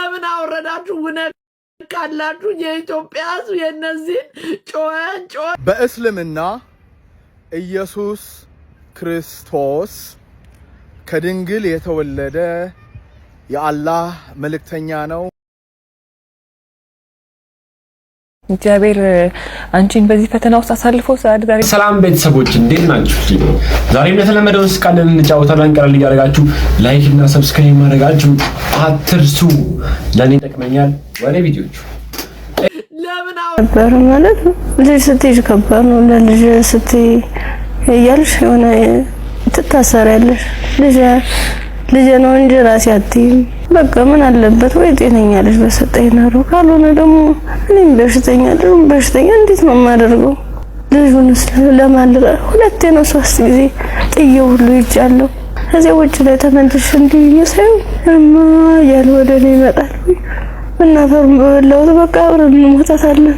ለምን አወረዳችሁ? ካላችሁ የኢትዮጵያ ሕዝብ የነዚህ ጮኸ በእስልምና ኢየሱስ ክርስቶስ ከድንግል የተወለደ የአላህ መልእክተኛ ነው። እግዚአብሔር አንቺን በዚህ ፈተና ውስጥ አሳልፎ ሳድጋሪ። ሰላም ቤተሰቦች እንዴት ናችሁ? ዛሬም እንደተለመደው እስካለን እንጫወታለን። ቀለል እያደረጋችሁ ላይክ እና ሰብስክራይብ ማድረጋችሁ አትርሱ። ለኔ ይጠቅመኛል። ወደ ቪዲዮቹ ለምን ነበር ማለት ልጅ ስትይዥ ከባድ ነው። ለልጅ ስትይ እያልሽ የሆነ ትታሰሪያለሽ። ልጅ ነው እንጂ ራሴ አትይም። በቃ ምን አለበት ወይ ጤነኛ ልጅ በሰጠኝ ነው። ካልሆነ ደግሞ እኔም በሽተኛ እንዴት ነው የማደርገው? ልጁንስ ለማልቀ ሁለቴ ነው 3 ጊዜ ጥዬው ሁሉ ይጫለው። ከዚያ ውጭ ላይ ተመልሼ እንዲህ እየሳየው ያለ ወደ እኔ ይመጣል። እናፈሩን በበላሁት በቃ አብረን እንሞታታለን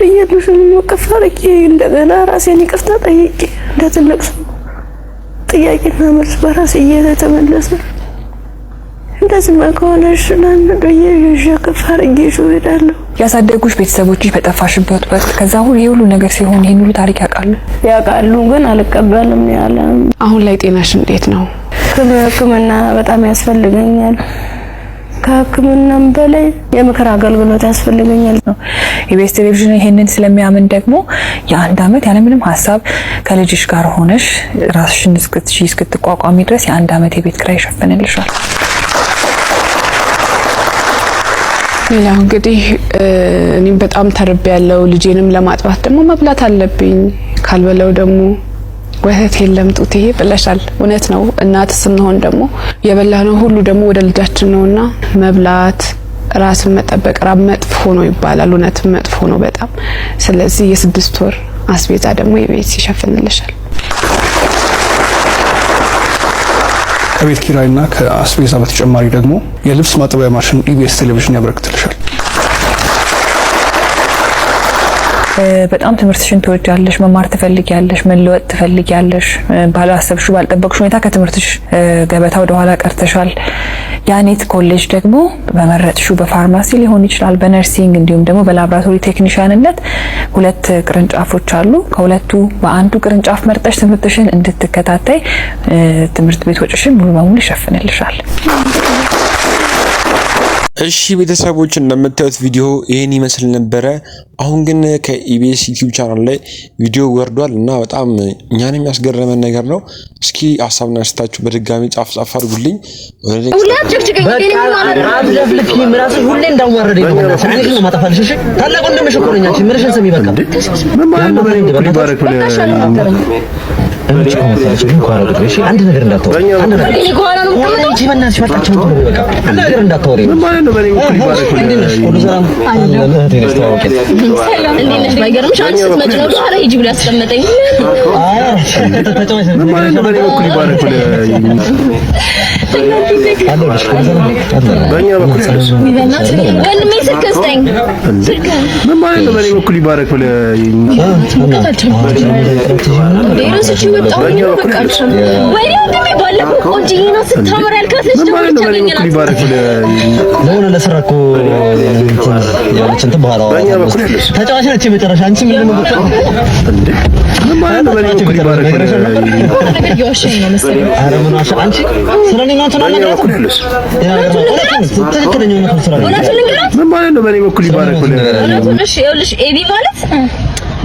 እየሉሽን መቀፋረቂ እንደገና ራሴን ይቅርታ ጠይቄ እንደ ትልቅ ሰው ጥያቄና መልስ በራሴ እየተመለሰ እንደዚህ ማከሆነሽ ለምን ከፋርጌ ሹይዳለሁ። ያሳደጉሽ ቤተሰቦችሽ በጠፋሽበት ወቅት ከዛ ሁሉ ነገር ሲሆን ይሄን ሁሉ ታሪክ ያውቃሉ ግን አልቀበልም ያለ። አሁን ላይ ጤናሽ እንዴት ነው? ሕክምና በጣም ያስፈልገኛል። ከሕክምናም በላይ የምክር አገልግሎት ያስፈልገኛል። ኢቢኤስ ቴሌቪዥን ይሄንን ስለሚያምን ደግሞ የ1 አመት ያለምንም ሀሳብ ከልጅሽ ጋር ሆነሽ ራስሽን እስክትቋቋሚ ድረስ የ1 አመት የቤት ኪራይ ይሸፍንልሻል። ሌላው እንግዲህ እኔም በጣም ተርቤያለሁ። ልጄንም ለማጥባት ደግሞ መብላት አለብኝ። ካልበለው ደግሞ ወተት የለም ጡቴ ብለሻል። እውነት ነው። እናት ስንሆን ደግሞ የበላነው ሁሉ ደግሞ ወደ ልጃችን ነውና መብላት ራስን መጠበቅ ራብ መጥፎ ነው ይባላል። እውነት መጥፎ ነው በጣም። ስለዚህ የ6 ወር አስቤዛ ደግሞ የቤት ይሸፍንልሻል። ከቤት ኪራይና ከአስቤዛ በተጨማሪ ደግሞ የልብስ ማጠቢያ ማሽን ኢቢኤስ ቴሌቪዥን ያበረክትልሻል። በጣም ትምህርትሽን ትወጃለሽ፣ መማር ትፈልጊያለሽ፣ መለወጥ ትፈልጊያለሽ። ባላሰብሽው ባልጠበቅሽው ሁኔታ ከትምህርትሽ ገበታ ወደ ኋላ ቀርተሻል። ያኔት ኮሌጅ ደግሞ በመረጥሽው በፋርማሲ ሊሆን ይችላል፣ በነርሲንግ እንዲሁም ደግሞ በላብራቶሪ ቴክኒሻንነት 2 ቅርንጫፎች አሉ። ከሁለቱ በአንዱ ቅርንጫፍ መርጠሽ ትምህርትሽን እንድትከታተይ ትምህርት ቤት ወጪሽን ሙሉ በሙሉ ይሸፍንልሻል። እሺ ቤተሰቦች እንደምታዩት ቪዲዮ ይሄን ይመስል ነበረ። አሁን ግን ከኢቢኤስ ዩቲዩብ ቻናል ላይ ቪዲዮ ወርዷል እና በጣም እኛን የሚያስገርመን ነገር ነው። እስኪ ሐሳብና አስተያየታችሁ በድጋሚ ጻፍ አድርጉልኝ። አንድ ነገር እንዳታወሪ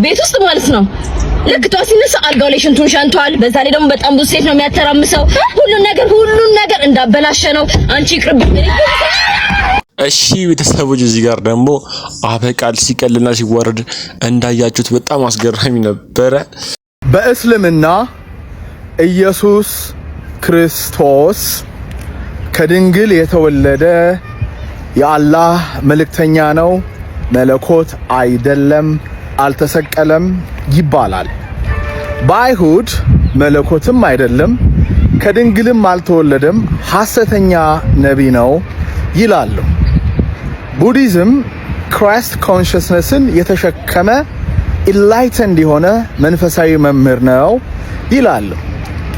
ቤት ውስጥ ማለት ነው። ልክ ጧት ሲነሳ አልጋው ላይ ሽንቱን ሸንቷል። በዛ ላይ ደግሞ በጣም ብዙ ሴት ነው የሚያተራምሰው። ሁሉን ነገር እንዳበላሸ ነው። አንቺ ይቅርብ። እሺ ቤተሰቦች እዚህ ጋር ደግሞ አበቃል ሲቀልና ሲወርድ እንዳያችሁት በጣም አስገራሚ ነበረ። በእስልምና ኢየሱስ ክርስቶስ ከድንግል የተወለደ የአላህ መልእክተኛ ነው፣ መለኮት አይደለም፣ አልተሰቀለም ይባላል። በአይሁድ መለኮትም አይደለም፣ ከድንግልም አልተወለደም፣ ሐሰተኛ ነቢይ ነው ይላሉ። ቡዲዝም ክራይስት ኮንሽስነስን የተሸከመ ኢንላይተንድ የሆነ መንፈሳዊ መምህር ነው ይላሉ።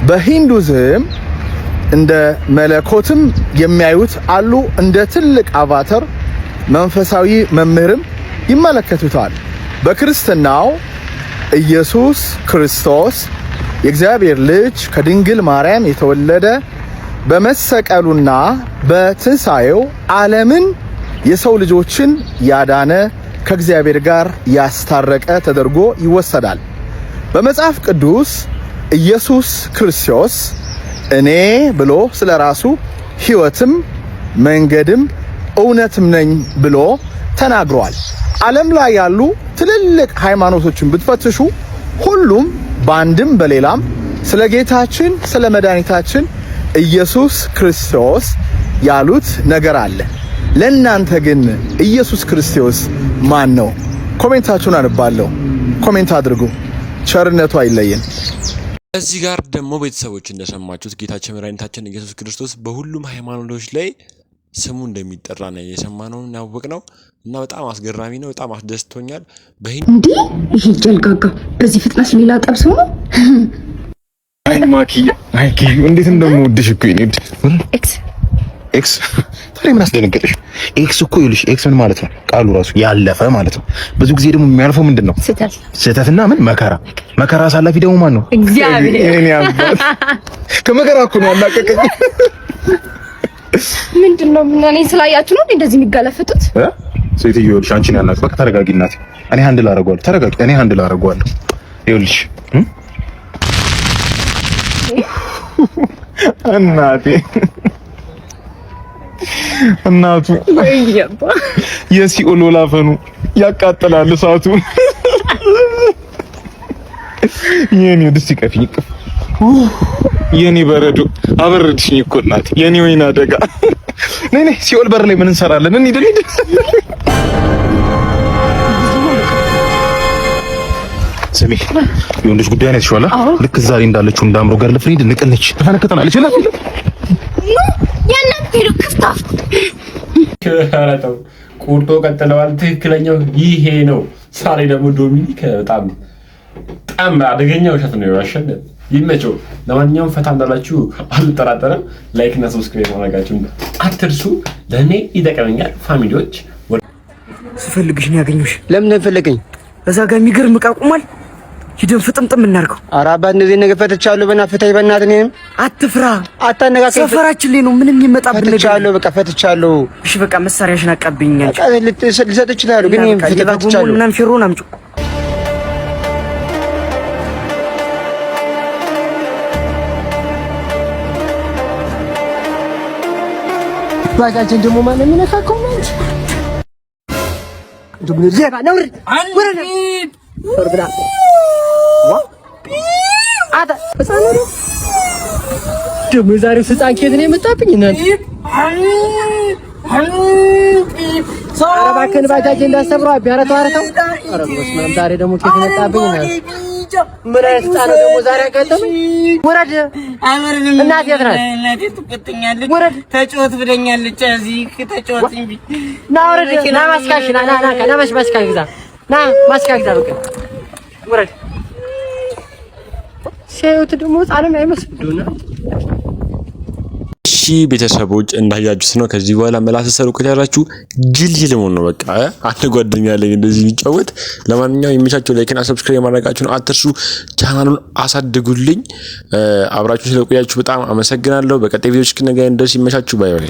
በሂንዱዝም እንደ መለኮትም የሚያዩት አሉ። እንደ ትልቅ አቫተር መንፈሳዊ መምህርም ይመለከቱታል። በክርስትናው ኢየሱስ ክርስቶስ የእግዚአብሔር ልጅ ከድንግል ማርያም የተወለደ በመሰቀሉና በትንሣኤው ዓለምን የሰው ልጆችን ያዳነ ከእግዚአብሔር ጋር ያስታረቀ ተደርጎ ይወሰዳል። በመጽሐፍ ቅዱስ ኢየሱስ ክርስቶስ እኔ ብሎ ስለራሱ ሕይወትም መንገድም እውነትም ነኝ ብሎ ተናግሯል። ዓለም ላይ ያሉ ትልልቅ ሃይማኖቶችን ብትፈትሹ ሁሉም በአንድም በሌላም ስለ ጌታችን ስለ መድኃኒታችን ኢየሱስ ክርስቶስ ያሉት ነገር አለ። ለእናንተ ግን ኢየሱስ ክርስቶስ ማን ነው? ኮሜንታችሁን አነባለሁ። ኮሜንት አድርጉ። ቸርነቱ አይለየን። እዚህ ጋር ደግሞ ቤተሰቦች እንደሰማችሁት ጌታችን መድኃኒታችን ኢየሱስ ክርስቶስ በሁሉም ሃይማኖቶች ላይ ስሙ እንደሚጠራ ነው የሰማነውን ያወቅነው እና በጣም አስገራሚ ነው። በጣም አስደስቶኛል። እንዴ ይሄ ጀልጋጋ በዚህ ፍጥነት ሌላ ጠብሶ ነው። አይ ማኪያ አይ ኪዩ እንዴት እንደምወድሽ እኮ ይኔ ኤክስ ታዲያ ምን አስደነገጠሽ? ኤክስ እኮ ይልሽ ኤክስ ምን ማለት ነው? ቃሉ ራሱ ያለፈ ማለት ነው። ብዙ ጊዜ ደግሞ የሚያልፈው ምንድነው? ስህተትና ምን መከራ አሳላፊ ደግሞ ማን ነው? እግዚአብሔር። እኔ አባት ከመከራ እኮ ነው ያላቀቀኝ። ምንድነው? እኔ ስላያችሁ ነው እንደዚህ የሚጋለፈጡት? ሴትዮ ይልሽ አንቺ ነው ያልናት። በቃ ተረጋጊ እናቴ። እኔ ሃንድል አደርገዋለሁ። ተረጋጊ። እኔ ሃንድል አደርገዋለሁ። ይልሽ እናቱ የሲኦል ወላፈኑ ያቃጥላል እሳቱ። የኔ ደስ ይቀፍኝ የኔ በረዶ አበረድሽኝ እኮ እናት። የኔ ወይና አደጋ ነይ ሲኦል በር ላይ ምን እንሰራለን? እንሂድ። ስሚ የወንዶች ጉዳይ ነው የተሻለ። ልክ ዛሬ እንዳለችው እንዳምሮ ጋር ለፍሪድ ንቅልች ተፈነከተናለች። ያናቴሉ ክፍታፍ ከራታው ቁርጦ ቀጥለዋል። ትክክለኛው ይሄ ነው። ዛሬ ደግሞ ዶሚኒክ በጣም አደገኛ ውሸት ነው ያሸነፈ። ይመቸው። ለማንኛውም ፈታ እንዳላችሁ አልጠራጠርም። ላይክ እና ሰብስክራይብ ማድረጋችሁን አትርሱ። ለኔ ይጠቅመኛል። ፋሚሊዎች ስፈልግሽ ነው ያገኘሁሽ። ለምን ፈለገኝ? እዛ ጋር የሚገርም ዕቃ ቆሟል። ሂደን ፍጥምጥም እናድርገው። ኧረ አባት እንደዚህ ነገር ፈትቻለሁ። በእናትህ በእናትህ እኔም አትፍራ። አታነጋገር። ሰፈራችን ላይ ነው ምንም ይመጣብህ ነገር ፈትቻለሁ። በቃ ፈትቻለሁ። እሺ በቃ መሳሪያሽን አቀብኛል። በቃ ልሰጥ እችላለሁ ግን ፈትቻለሁ። ምናምን ፌሮን አምጪ። ባጃጅን ደግሞ ማን የሚነካከው ነው? ደግሞ ዜጋ ነው ወረደ ወርብራ አዳ ህፃን ነው ደግሞ ዛሬው ህፃን ኬት ነው የመጣብኝ እናንተ። ኧረ እባክህን ባጃጅ እንዳሰብረው አቢያረተው አረተው። ኧረ በስመ አብ ዛሬ ደግሞ ኬት መጣብኝ እናንተ። ምን አይነት ህፃን ነው ደግሞ ዛሬ አጋጠመኝ? ወረድ እናት የት ናት? እናቴ ትቆጥኛለች። ወረድ ተጫወት ብለኛለች። እዚህ ተጫወት እንቢ ና ወረድ ና ማስካሽ ና ማስካሽ ግዛ ና ማስካሽ ግዛ በቃ ወረድ። ሲያዩት ደግሞ ህፃንም አይመስሉና። እሺ ቤተሰቦች እንዳያችሁት ነው። ከዚህ በኋላ መላስ ሰሩ ከተያራችሁ ጅልጅል መሆን ነው በቃ። አንድ ጓደኛ ላይ እንደዚህ የሚጫወት። ለማንኛውም የሚቻቸው ላይክ እና ሰብስክራይብ ማድረጋችሁን አትርሱ። ቻናሉን አሳድጉልኝ። አብራችሁ ስለቆያችሁ በጣም አመሰግናለሁ። በቀጣይ ቪዲዮዎች እስክንገናኝ ድረስ ይመቻችሁ። ባይ ባይ።